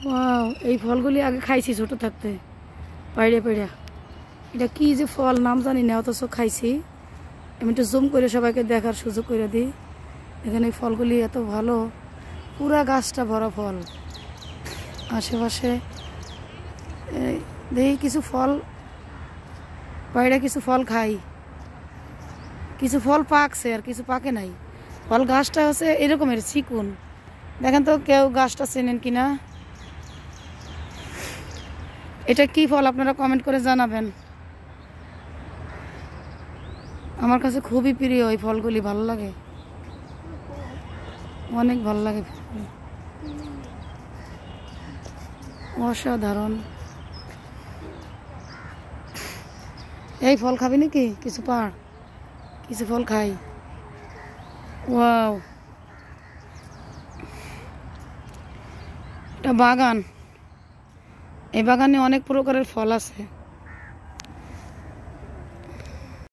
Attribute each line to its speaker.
Speaker 1: Wow, এই ফলগুলি আগে খাইছি ছোট থাকতে, পাইড়া পাইড়া। এটা কি যে ফল নাম জানি না, অথচ খাইছি। আমি একটু জুম করে সবাইকে দেখার সুযোগ করে দিই। এখানে এই ফলগুলি এত ভালো, পুরা গাছটা ভরা ফল। আশেপাশে দেখি কিছু ফল, পাইড়া কিছু ফল খাই, কিছু ফল পাকছে আর কিছু পাকে নাই। ফল গাছটা হচ্ছে এরকমের চিকুন। দেখেন তো কেউ গাছটা চেনেন কিনা। এটা কি ফল আপনারা কমেন্ট করে জানাবেন। আমার কাছে খুবই প্রিয় এই ফলগুলি, ভালো লাগে, অনেক ভালো লাগে ফলগুলি, অসাধারণ। এই ফল খাবি নাকি? কিছু পাড়, কিছু ফল খাই। ওয়াও, এটা বাগান। এই বাগানে অনেক প্রকারের ফল আছে।